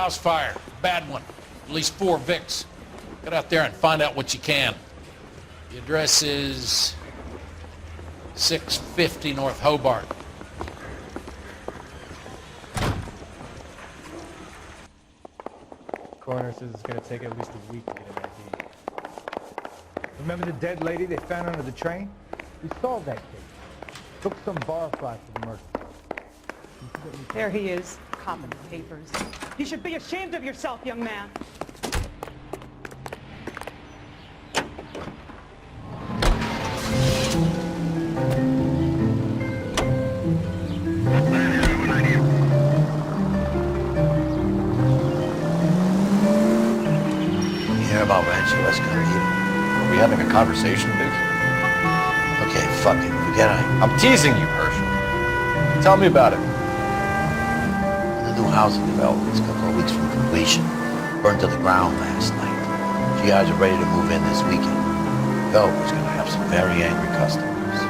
house fire. Bad one. At least 4 Vicks. Get out there and find out what you can. The address is 650 North Hobart. Coroner says it's going to take at least a week to get an ID. Remember the dead lady they found under the train? We solved that case. Took some bar fight for the murder. There he is, copping the papers. You should be ashamed of yourself, young man. About Rancho Escondido. Are we having a conversation, Biggs? Okay, fuck it. Forget it. I'm teasing you, Herschel. Tell me about it. The new housing development's a couple of weeks from completion. Burned to the ground last night. GIs are ready to move in this weekend. Phelps is going to have some very angry customers.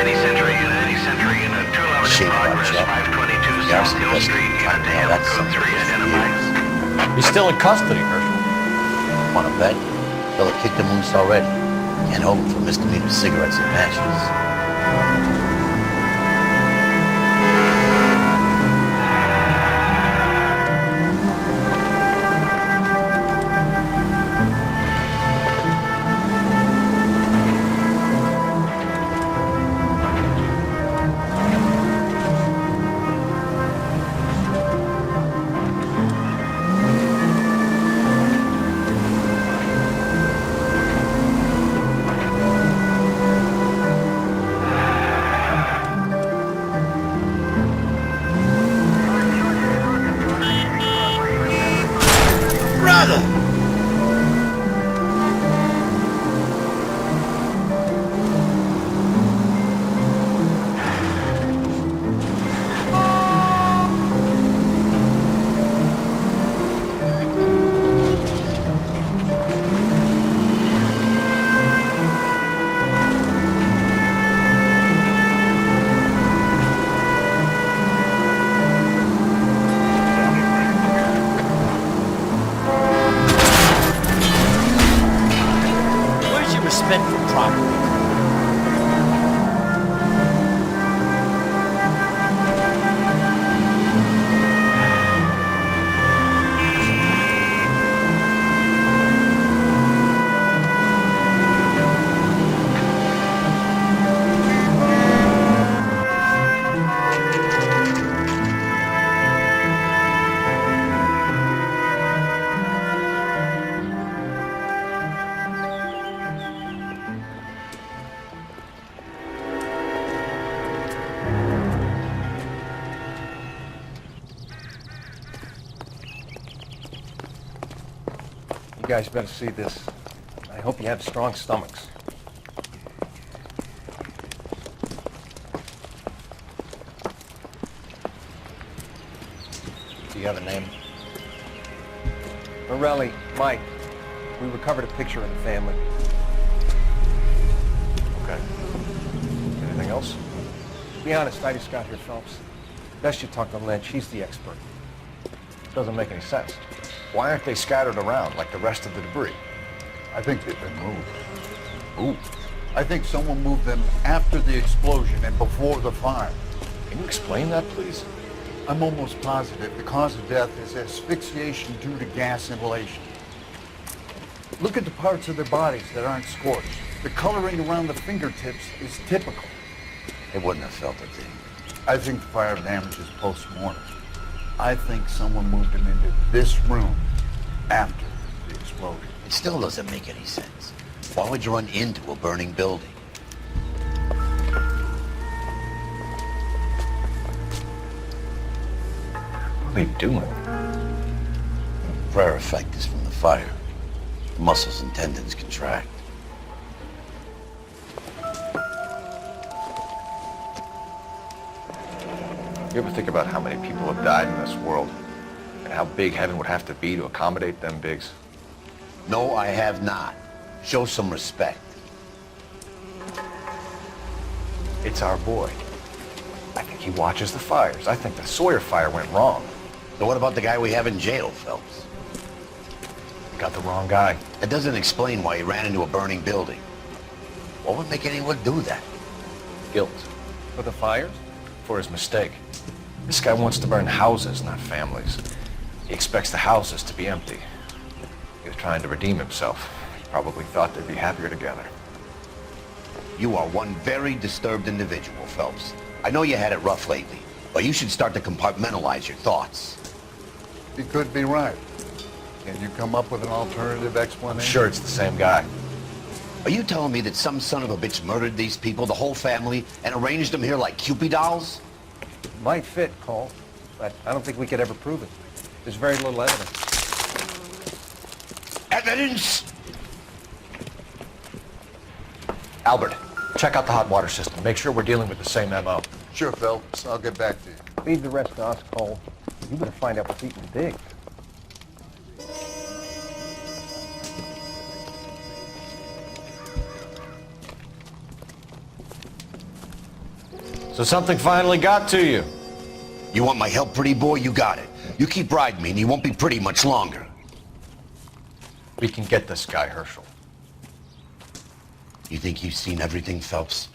Any century in a 211 progress, 522 South Hill Street, unit to him, code 3 identified. He's still in custody, Herschel. Want to bet? Fella kicked him loose already. Can't hold him for misdemeanor cigarettes and matches. You guys better see this. I hope you have strong stomachs. Do you have a name? Morelli, Mike. We recovered a picture of the family. Okay. Anything else? To be honest, I just got here, Phelps. Best you talk to Lynch. He's the expert. Doesn't make any sense. Why aren't they scattered around like the rest of the debris? I think they've been moved. Ooh. I think someone moved them after the explosion and before the fire. Can you explain that, please? I'm almost positive the cause of death is asphyxiation due to gas inhalation. Look at the parts of their bodies that aren't scorched. The coloring around the fingertips is typical. They wouldn't have felt it, did I think the fire damage is post-mortem. I think someone moved them into this room after the explosion. It still doesn't make any sense. Why would you run into a burning building? What are they doing? Prayer effect is from the fire. Muscles and tendons contract. You ever think about how many people have died in this world? And how big heaven would have to be to accommodate them, Biggs? No, I have not. Show some respect. It's our boy. I think he watches the fires. I think the Sawyer fire went wrong. So what about the guy we have in jail, Phelps? Got the wrong guy. That doesn't explain why he ran into a burning building. What would make anyone do that? Guilt. For the fires? For his mistake. This guy wants to burn houses, not families. He expects the houses to be empty. He was trying to redeem himself. He probably thought they'd be happier together. You are one very disturbed individual, Phelps. I know you had it rough lately, but you should start to compartmentalize your thoughts. You could be right. Can you come up with an alternative explanation? I'm sure it's the same guy. Are you telling me that some son of a bitch murdered these people, the whole family, and arranged them here like Cupid dolls? Might fit, Cole, but I don't think we could ever prove it. There's very little evidence. Evidence? Albert, check out the hot water system. Make sure we're dealing with the same MO. Sure, Phelps. I'll get back to you. Leave the rest to us, Cole. You better find out what's eating the dig. So something finally got to you. You want my help, pretty boy? You got it. You keep riding me and you won't be pretty much longer. We can get this guy, Herschel. You think you've seen everything, Phelps?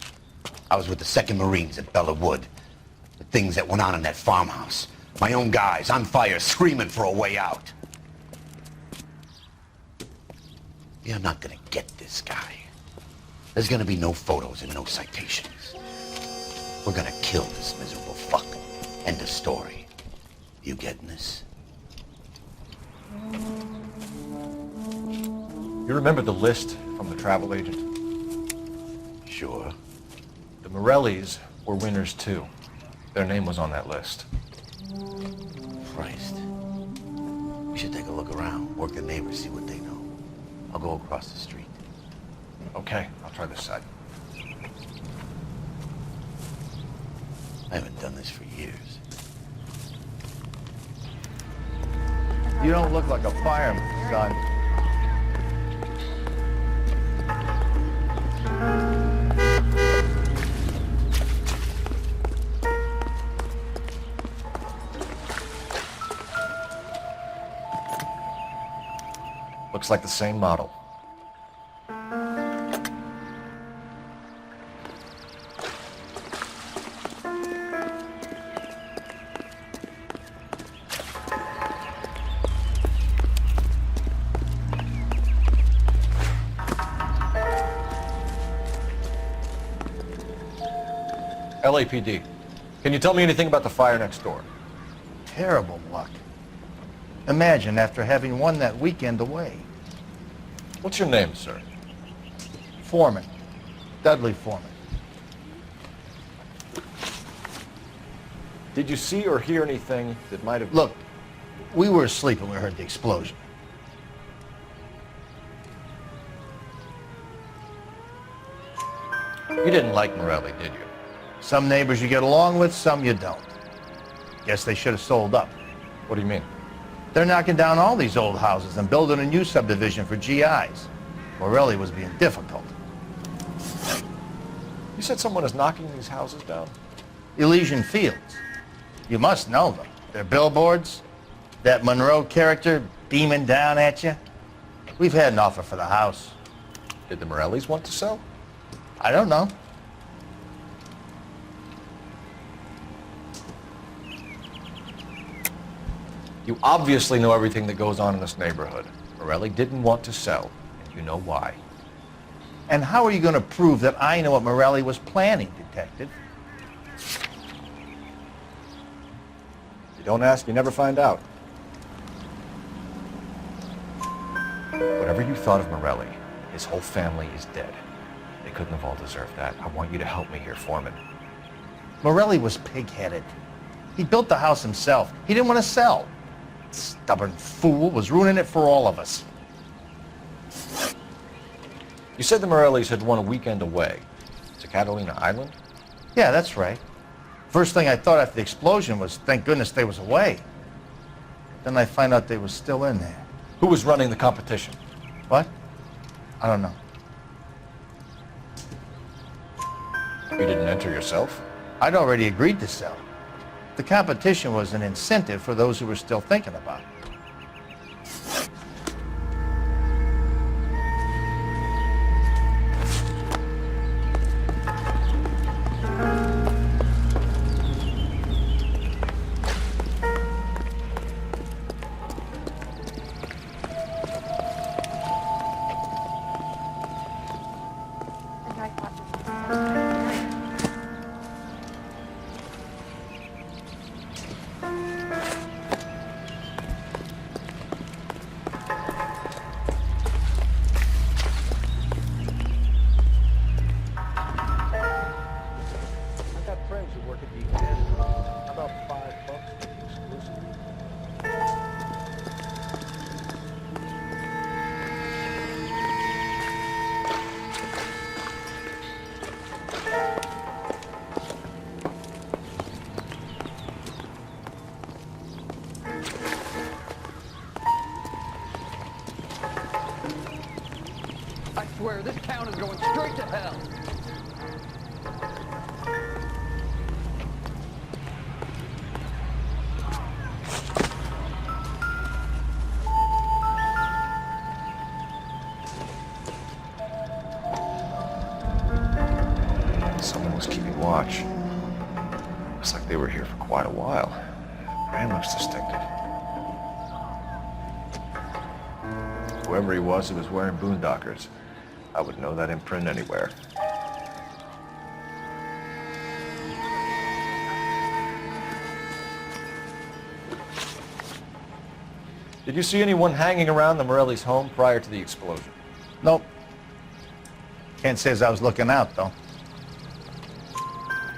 I was with the 2nd Marines at Bella Wood. The things that went on in that farmhouse. My own guys on fire, screaming for a way out. You're not gonna get this guy. There's gonna be no photos and no citations. We're gonna kill this miserable fuck. End of story. You getting this? You remember the list from the travel agent? Sure. The Morellis were winners too. Their name was on that list. Christ. We should take a look around, work the neighbors, see what they know. I'll go across the street. Okay, I'll try this side. I haven't done this for years. You don't look like a fireman, son. Looks like the same model. LAPD. Can you tell me anything about the fire next door? Terrible luck. Imagine after having won that weekend away. What's your name, sir? Foreman. Dudley Foreman. Did you see or hear anything that might have... Look, we were asleep when we heard the explosion. You didn't like Morelli, did you? Some neighbors you get along with, some you don't. Guess they should have sold up. What do you mean? They're knocking down all these old houses and building a new subdivision for GIs. Morelli was being difficult. You said someone is knocking these houses down? Elysian Fields. You must know them. Their billboards, that Monroe character beaming down at you. We've had an offer for the house. Did the Morellis want to sell? I don't know. You obviously know everything that goes on in this neighborhood. Morelli didn't want to sell, and you know why. And how are you going to prove that I know what Morelli was planning, Detective? You don't ask, you never find out. Whatever you thought of Morelli, his whole family is dead. They couldn't have all deserved that. I want you to help me here, Foreman. Morelli was pig-headed. He built the house himself. He didn't want to sell. Stubborn fool was ruining it for all of us. You said the Morellis had won a weekend away to Catalina Island? Yeah, that's right. First thing I thought after the explosion was, thank goodness they was away. Then I find out they was still in there. Who was running the competition? What? I don't know. You didn't enter yourself? I'd already agreed to sell. The competition was an incentive for those who were still thinking about it. I swear, this town is going straight to hell. Someone was keeping watch. Looks like they were here for quite a while. Brand looks distinctive. Whoever he was wearing boondockers. I would know that imprint anywhere. Did you see anyone hanging around the Morelli's home prior to the explosion? Nope. Can't say as I was looking out, though.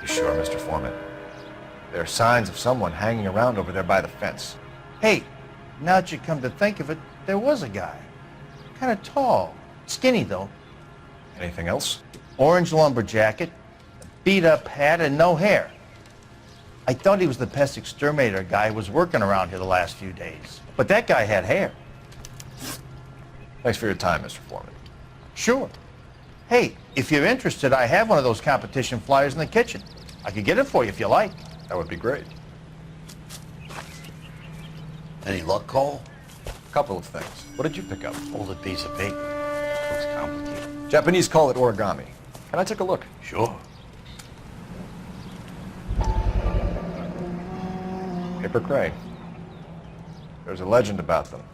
You sure, Mr. Foreman? There are signs of someone hanging around over there by the fence. Hey, now that you come to think of it, there was a guy. Kind of tall. Skinny, though. Anything else? Orange lumber jacket, a beat-up hat, and no hair. I thought he was the pest exterminator guy who was working around here the last few days. But that guy had hair. Thanks for your time, Mr. Foreman. Sure. Hey, if you're interested, I have one of those competition flyers in the kitchen. I could get it for you if you like. That would be great. Any luck, Cole? A couple of things. What did you pick up? Folded piece of paper. Looks complicated. Japanese call it origami. Can I take a look? Sure. Paper crane. There's a legend about them.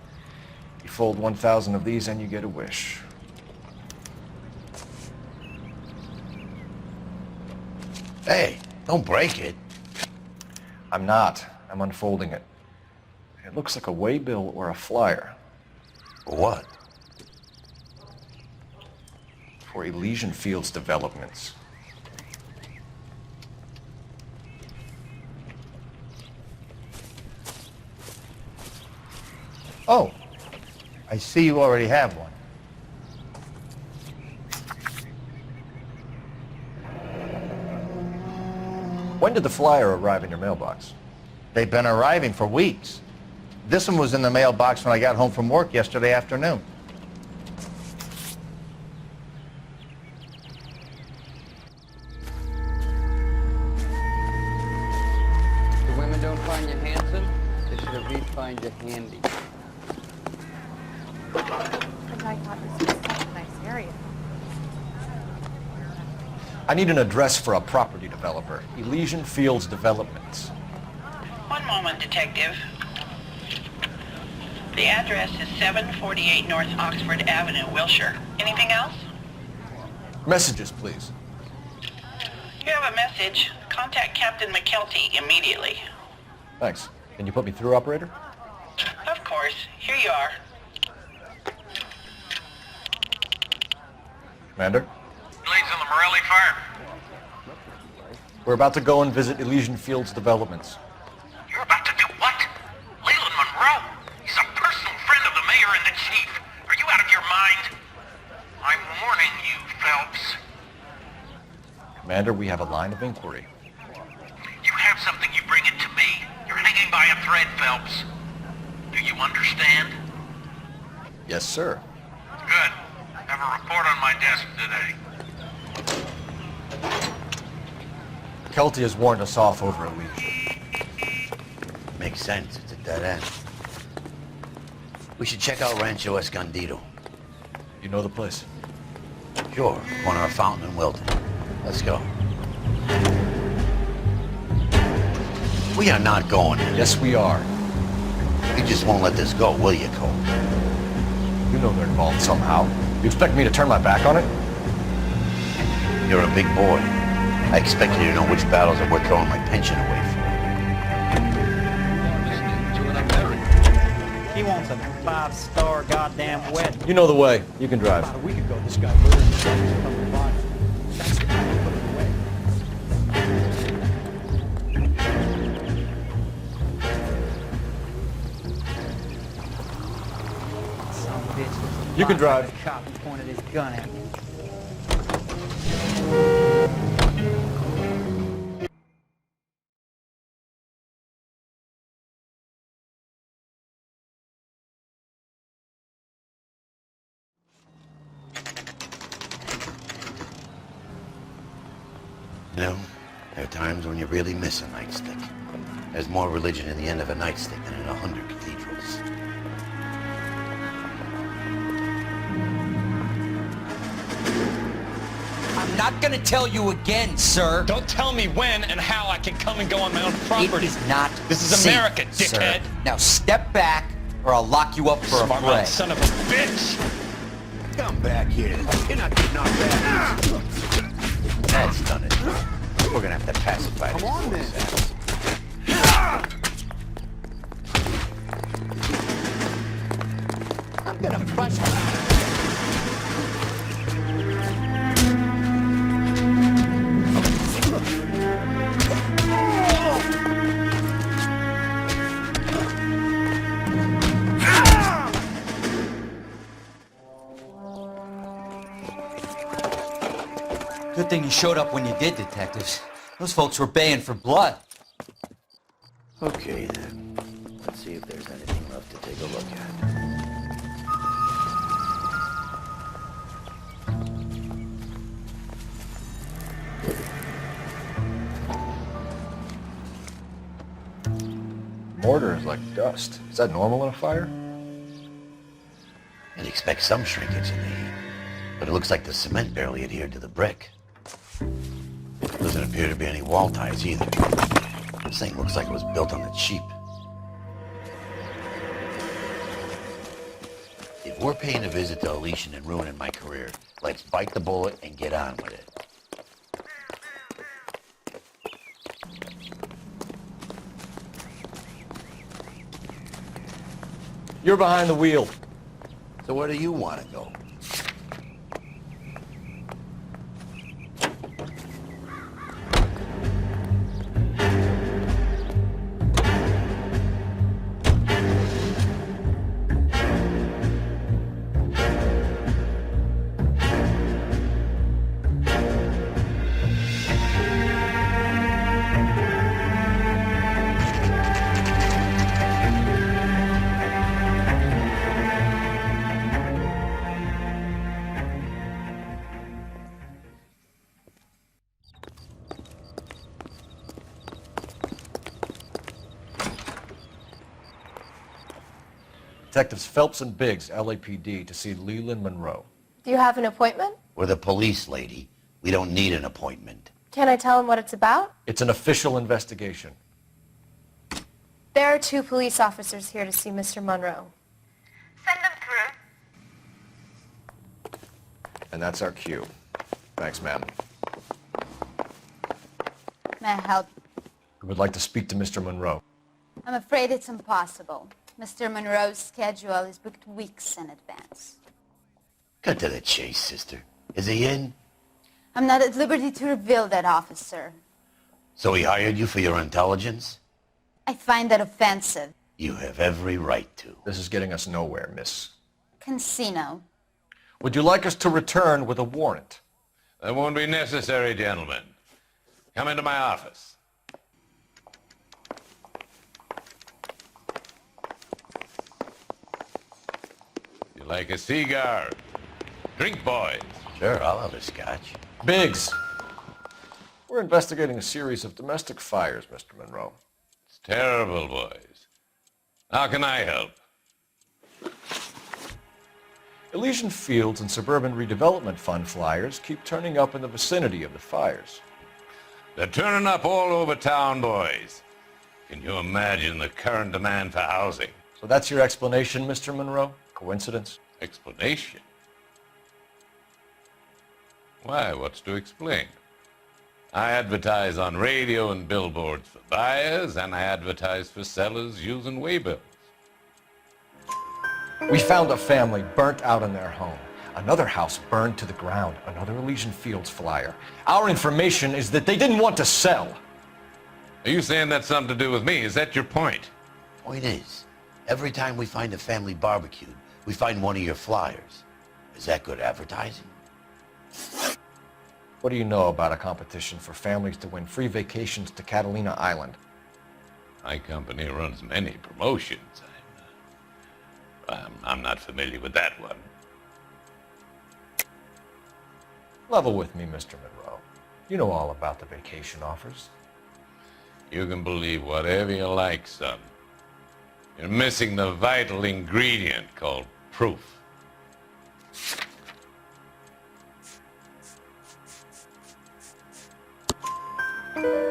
You fold 1,000 of these and you get a wish. Hey, don't break it. I'm not. I'm unfolding it. It looks like a waybill or a flyer. For what? For Elysian Fields developments. Oh, I see you already have one. When did the flyer arrive in your mailbox? They've been arriving for weeks. This one was in the mailbox when I got home from work yesterday afternoon. The women don't find you handsome, they should at least find you handy. And I thought this was such a nice area. I need an address for a property developer. Elysian Fields Developments. One moment, Detective. The address is 748 North Oxford Avenue, Wilshire. Anything else? Messages, please. You have a message. Contact Captain McKelty immediately. Thanks. Can you put me through, operator? Of course. Here you are. Commander? Leads on the Morelli fire. We're about to go and visit Elysian Fields Developments. You're about to do what? Leland Monroe? He's a personal friend of the mayor and the chief. Are you out of your mind? I'm warning you, Phelps. Commander, we have a line of inquiry. You have something, you bring it to me. You're hanging by a thread, Phelps. Do you understand? Yes, sir. Good. Have a report on my desk today. Kelty has warned us off over Elysian. Makes sense. It's a dead end. We should check out Rancho Escondido. You know the place? Sure, corner of Fountain and Wilton. Let's go. We are not going in. Yes, we are. You just won't let this go, will you, Cole? You know they're involved somehow. You expect me to turn my back on it? You're a big boy. I expect you to know which battles are worth throwing my pension away for. He wants a 5-star goddamn wedding. You know the way. You can drive. About a week ago, this guy murdered his son from the body. That's the guy who put him away. Some bitch was You can drive. The cop and pointed his gun at me. You know, there are times when you really miss a nightstick. There's more religion in the end of a nightstick than in 100 cathedrals. I'm not gonna tell you again, sir. Don't tell me when and how I can come and go on my own property. It is not This is safe, America, dickhead. sir. Now step back, or I'll lock you up for a Smart fray. mouth son of a bitch! Come back here. You're not getting off that. That's done it. We're gonna have to pacify this. Come on, then. I'm gonna bust you. Good thing you showed up when you did, detectives. Those folks were baying for blood. Okay, then. Let's see if there's anything left to take a look at. Mortar is like dust. Is that normal in a fire? You'd expect some shrinkage in the heat, but it looks like the cement barely adhered to the brick. Doesn't appear to be any wall ties either. This thing looks like it was built on the cheap. If we're paying a visit to Elysian and ruining my career, let's bite the bullet and get on with it. You're behind the wheel. So where do you want to go? Detectives Phelps and Biggs, LAPD, to see Leland Monroe. Do you have an appointment? We're the police, lady. We don't need an appointment. Can I tell him what it's about? It's an official investigation. There are 2 police officers here to see Mr. Monroe. Send them through. And that's our cue. Thanks, ma'am. May I help? We would like to speak to Mr. Monroe. I'm afraid it's impossible. Mr. Monroe's schedule is booked weeks in advance. Cut to the chase, sister. Is he in? I'm not at liberty to reveal that, officer. So he hired you for your intelligence? I find that offensive. You have every right to. This is getting us nowhere, miss. Casino. Would you like us to return with a warrant? That won't be necessary, gentlemen. Come into my office. You like a cigar? Drink, boys. Sure, I'll have a scotch. Biggs, we're investigating a series of domestic fires, Mr. Monroe. It's terrible, boys. How can I help? Elysian Fields and Suburban Redevelopment Fund flyers keep turning up in the vicinity of the fires. They're turning up all over town, boys. Can you imagine the current demand for housing? So that's your explanation, Mr. Monroe? Coincidence? Explanation? Why, what's to explain? I advertise on radio and billboards for buyers, and I advertise for sellers using waybills. We found a family burnt out in their home. Another house burned to the ground. Another Elysian Fields flyer. Our information is that they didn't want to sell. Are you saying that's something to do with me? Is that your point? Point is, every time we find a family barbecued, we find one of your flyers. Is that good advertising? What do you know about a competition for families to win free vacations to Catalina Island? My company runs many promotions. I'm not familiar with that one. Level with me, Mr. Monroe. You know all about the vacation offers. You can believe whatever you like, son. You're missing the vital ingredient called proof.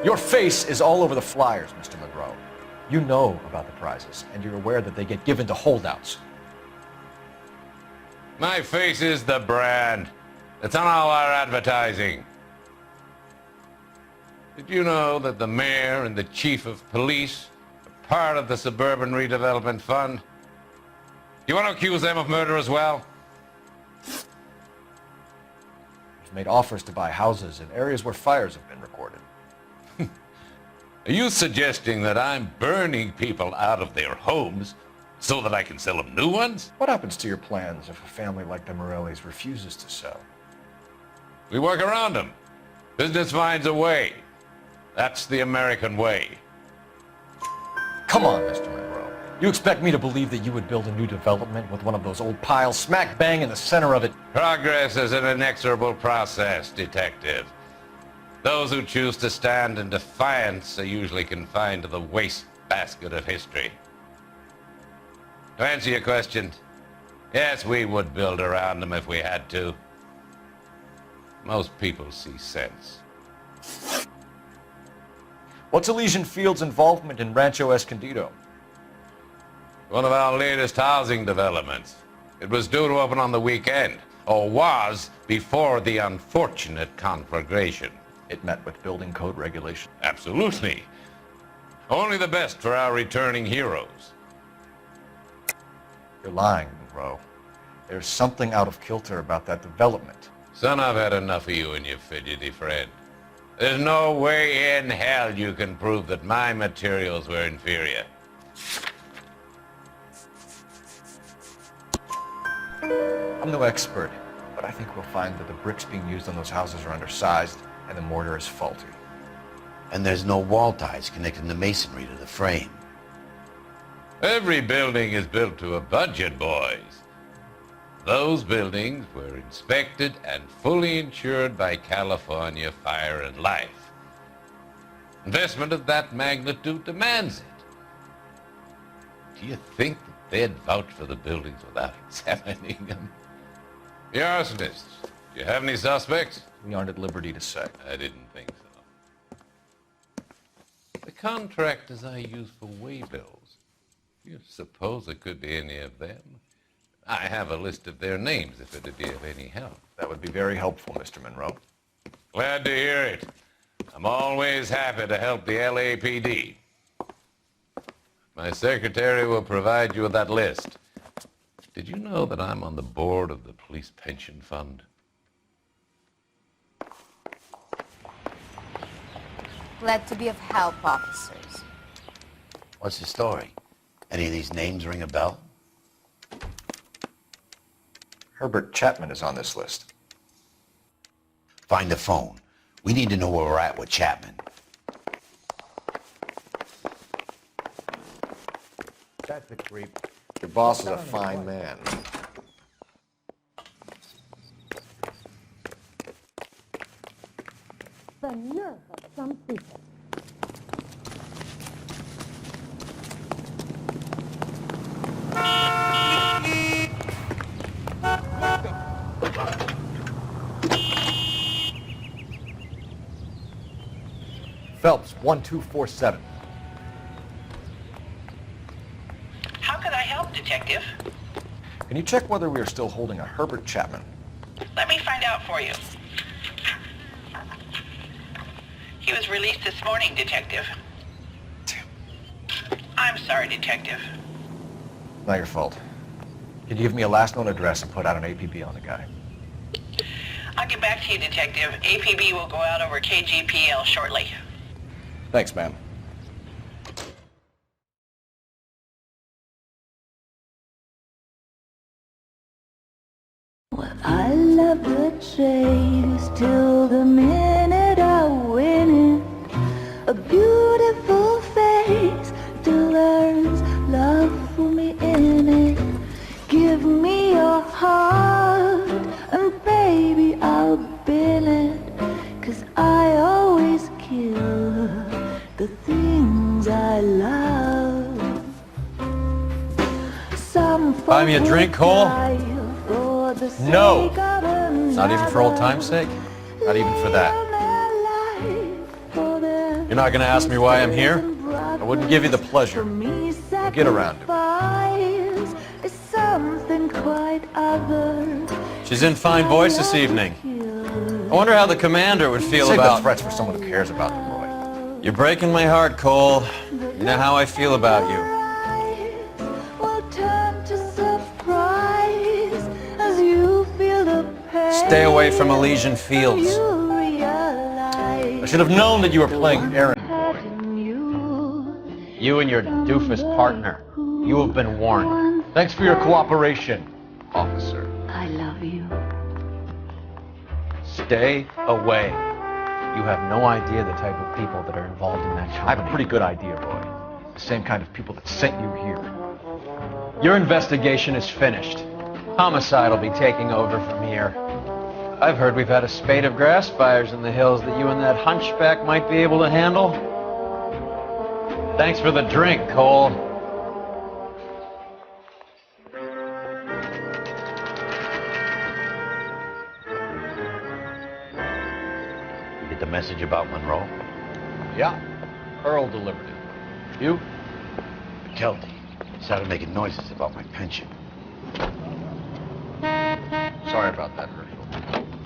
Your face is all over the flyers, Mr. Monroe. You know about the prizes, and you're aware that they get given to holdouts. My face is the brand. It's on all our advertising. Did you know that the mayor and the chief of police are part of the Suburban Redevelopment Fund? Do you want to accuse them of murder as well? You've made offers to buy houses in areas where fires have been recorded. Are you suggesting that I'm burning people out of their homes so that I can sell them new ones? What happens to your plans if a family like the Morellis refuses to sell? We work around them. Business finds a way. That's the American way. Come on, Mr. Monroe. You expect me to believe that you would build a new development with one of those old piles smack bang in the center of it? Progress is an inexorable process, detective. Those who choose to stand in defiance are usually confined to the wastebasket of history. To answer your question, yes, we would build around them if we had to. Most people see sense. What's Elysian Fields' involvement in Rancho Escondido? One of our latest housing developments. It was due to open on the weekend, or was before the unfortunate conflagration. It met with building code regulation. Absolutely. Only the best for our returning heroes. You're lying, Monroe. There's something out of kilter about that development. Son, I've had enough of you and your fidgety friend. There's no way in hell you can prove that my materials were inferior. I'm no expert, but I think we'll find that the bricks being used on those houses are undersized and the mortar is faulty. And there's no wall ties connecting the masonry to the frame. Every building is built to a budget, boys. Those buildings were inspected and fully insured by California Fire and Life. Investment of that magnitude demands it. Do you think that they'd vouch for the buildings without examining them? The arsonists, do you have any suspects? We aren't at liberty to say. I didn't think so. The contractors I use for waybills, do you suppose it could be any of them? I have a list of their names if it'd be of any help. That would be very helpful, Mr. Monroe. Glad to hear it. I'm always happy to help the LAPD. My secretary will provide you with that list. Did you know that I'm on the board of the police pension fund? Glad to be of help, officers. What's the story? Any of these names ring a bell? Herbert Chapman is on this list. Find the phone. We need to know where we're at with Chapman. That's a creep. Your boss is a fine man. The nerve of some people. Phelps, 1247. How could I help, Detective? Can you check whether we are still holding a Herbert Chapman? Let me find out for you. He was released this morning, Detective. I'm sorry, Detective. Not your fault. Can you give me a last known address and put out an APB on the guy? I'll get back to you, Detective. APB will go out over KGPL shortly. Thanks, ma'am. Well, I love the chase till the minute I win it. A beautiful face still learns love for me in it. Give me your heart and baby I'll bill it. 'Cause I always kill the things I love. Some Buy me a drink, Cole? No! Not even for old time's sake? Not even for that. You're not gonna ask me why I'm here? I wouldn't give you the pleasure. We'll get around to it. Something quite other. She's in fine voice this evening. I wonder how the commander would feel Save about... the threats for someone who cares about them, Roy. You're breaking my heart, Cole. You know how I feel about you. Stay away from Elysian Fields. I should have known that you were playing errand boy. You and your doofus partner. You have been warned. Thanks for your cooperation, officer. I love you. Stay away. You have no idea the type of people that are involved in that company. I have a pretty good idea, Roy. The same kind of people that sent you here. Your investigation is finished. Homicide will be taking over from here. I've heard we've had a spate of grass fires in the hills that you and that hunchback might be able to handle. Thanks for the drink, Cole. You get the message about Monroe? Yeah, Earl delivered it. You? McKelty started making noises about my pension. Sorry about that, Herschel.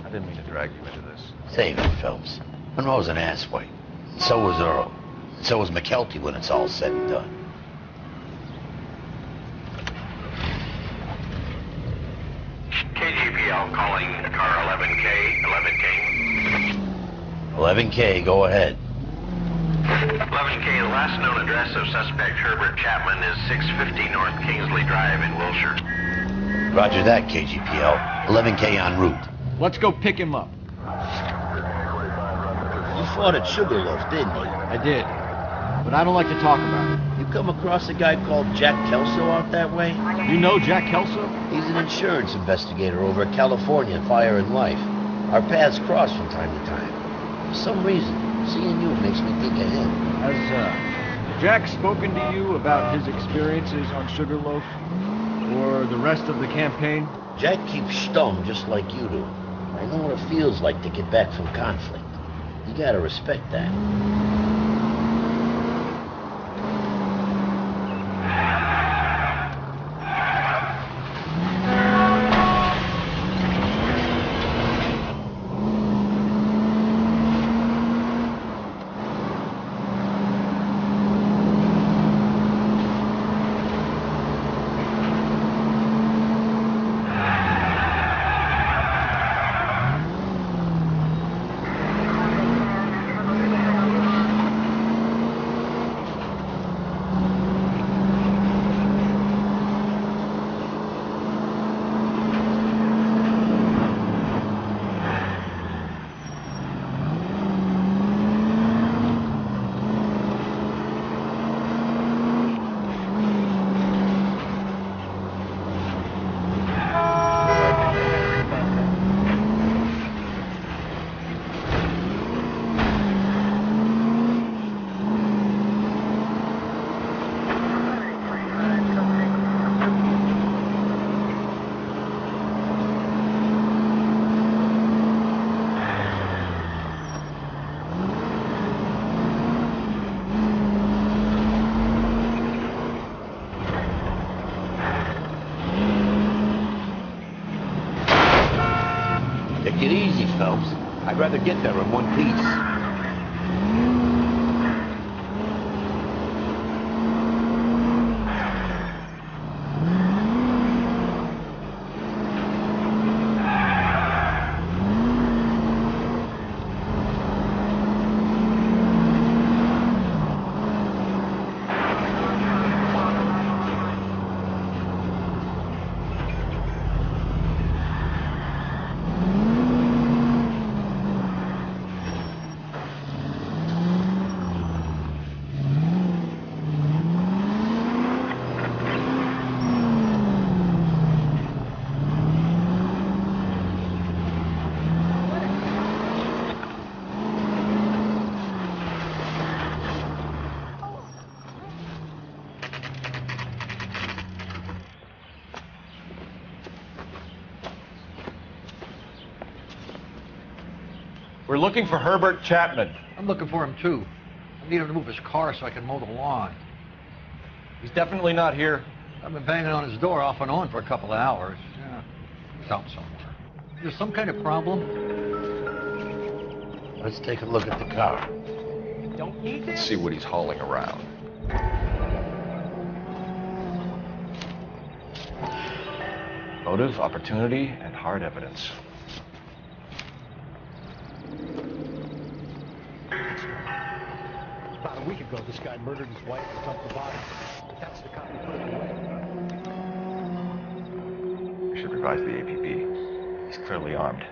I didn't mean to drag you into this. Save it, Phelps. Monroe's an asswipe. And so was Earl. And so was McKelty when it's all said and done. KGPL calling car 11K, 11K. 11K, go ahead. 11K, the last known address of suspect Herbert Chapman is 650 North Kingsley Drive in Wilshire. Roger that, KGPL. 11K en route. Let's go pick him up. You fought at Sugarloaf, didn't you? I did. But I don't like to talk about it. You come across a guy called Jack Kelso out that way? You know Jack Kelso? He's an insurance investigator over at California Fire and Life. Our paths cross from time to time. For some reason, seeing you makes me think of him. Has Jack spoken to you about his experiences on Sugarloaf? Or the rest of the campaign? Jack keeps stum just like you do. I know what it feels like to get back from conflict. You gotta respect that. Phelps. I'd rather get there in one piece. We're looking for Herbert Chapman. I'm looking for him, too. I need him to move his car so I can mow the lawn. He's definitely not here. I've been banging on his door off and on for a couple of hours. Yeah, he's out somewhere. Is there some kind of problem? Let's take a look at the car. Don't need Let's see what he's hauling around. Motive, opportunity, and hard evidence. About a week ago, this guy murdered his wife and dumped the body. That's the cop who put him away. We should revise the APB. He's clearly armed.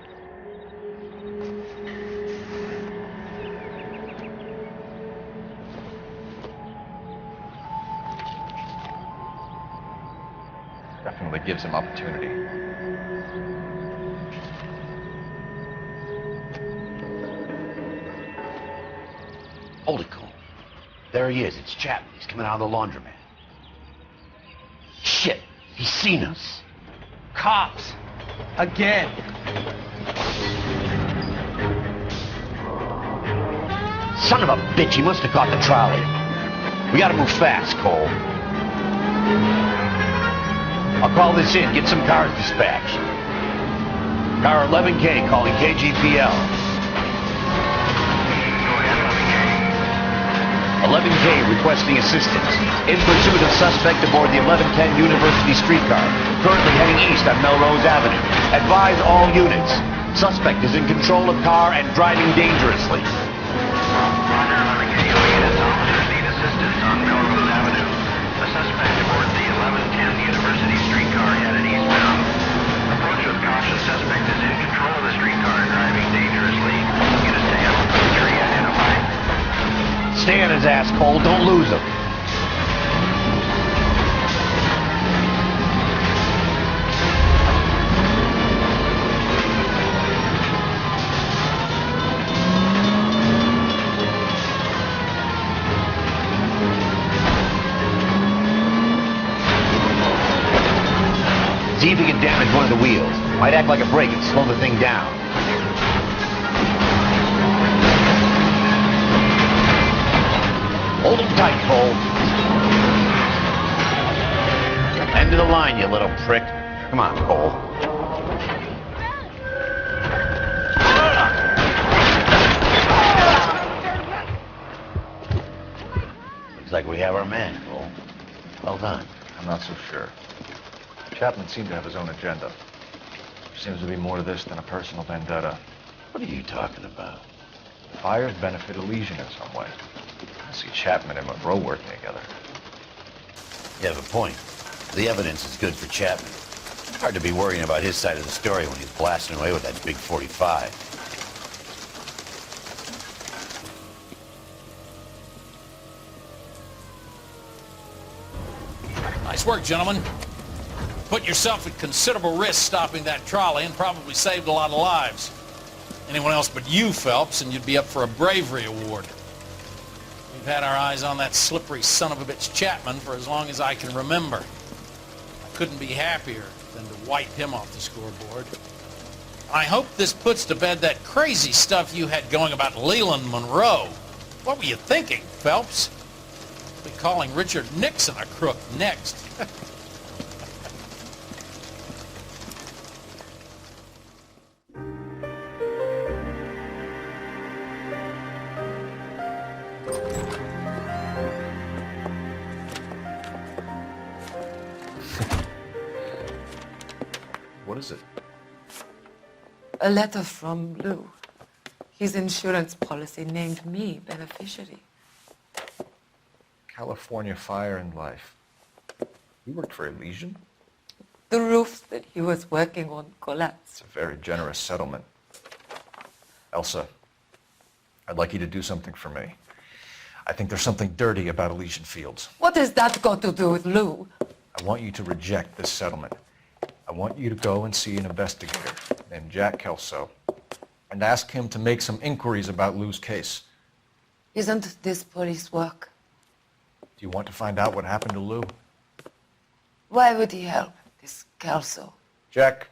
Definitely gives him opportunity. Hold it, Cole. There he is. It's Chapman. He's coming out of the laundromat. Shit! He's seen us. Cops! Again! Son of a bitch, he must have caught the trolley. We gotta move fast, Cole. I'll call this in. Get some cars dispatched. Car 11K calling KGPL. 11K requesting assistance. In pursuit of suspect aboard the 1110 University streetcar. Currently heading east on Melrose Avenue. Advise all units. Suspect is in control of car and driving dangerously. Roger, 11K, all units. Officers need assistance on Melrose Avenue. The suspect aboard the 1110 University streetcar headed eastbound. Approach with caution. Suspect is in control of the streetcar and driving dangerously. Units stay up. Sure he identified. Stay on his ass, Cole. Don't lose him. See if he can damage one of the wheels. Might act like a brake and slow the thing down. Hold him tight, Cole. End of the line, you little prick. Come on, Cole. Looks like we have our man, Cole. Well done. I'm not so sure. Chapman seemed to have his own agenda. Seems to be more to this than a personal vendetta. What are you talking about? The fires benefit Elysian in some way. I see Chapman and Monroe working together. You have a point. The evidence is good for Chapman. Hard to be worrying about his side of the story when he's blasting away with that big 45. Nice work, gentlemen. Put yourself at considerable risk stopping that trolley and probably saved a lot of lives. Anyone else but you, Phelps, and you'd be up for a bravery award. We've had our eyes on that slippery son of a bitch Chapman for as long as I can remember. I couldn't be happier than to wipe him off the scoreboard. I hope this puts to bed that crazy stuff you had going about Leland Monroe. What were you thinking, Phelps? We'll be calling Richard Nixon a crook next. What is it? A letter from Lou. His insurance policy named me beneficiary. California Fire and Life. You worked for Elysian? The roofs that he was working on collapsed. It's a very generous settlement. Elsa, I'd like you to do something for me. I think there's something dirty about Elysian Fields. What has that got to do with Lou? I want you to reject this settlement. I want you to go and see an investigator named Jack Kelso and ask him to make some inquiries about Lou's case. Isn't this police work? Do you want to find out what happened to Lou? Why would he help, this Kelso? Jack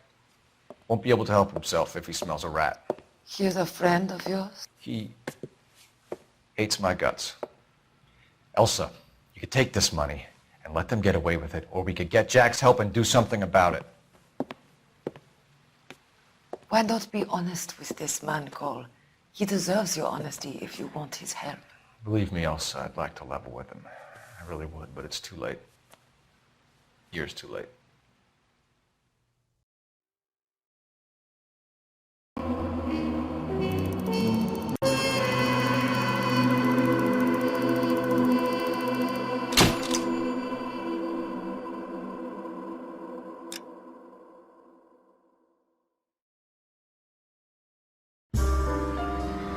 won't be able to help himself if he smells a rat. He's a friend of yours? He hates my guts. Elsa, you could take this money and let them get away with it, or we could get Jack's help and do something about it. Why not be honest with this man, Cole? He deserves your honesty if you want his help. Believe me, Elsa, I'd like to level with him. I really would, but it's too late. Years too late.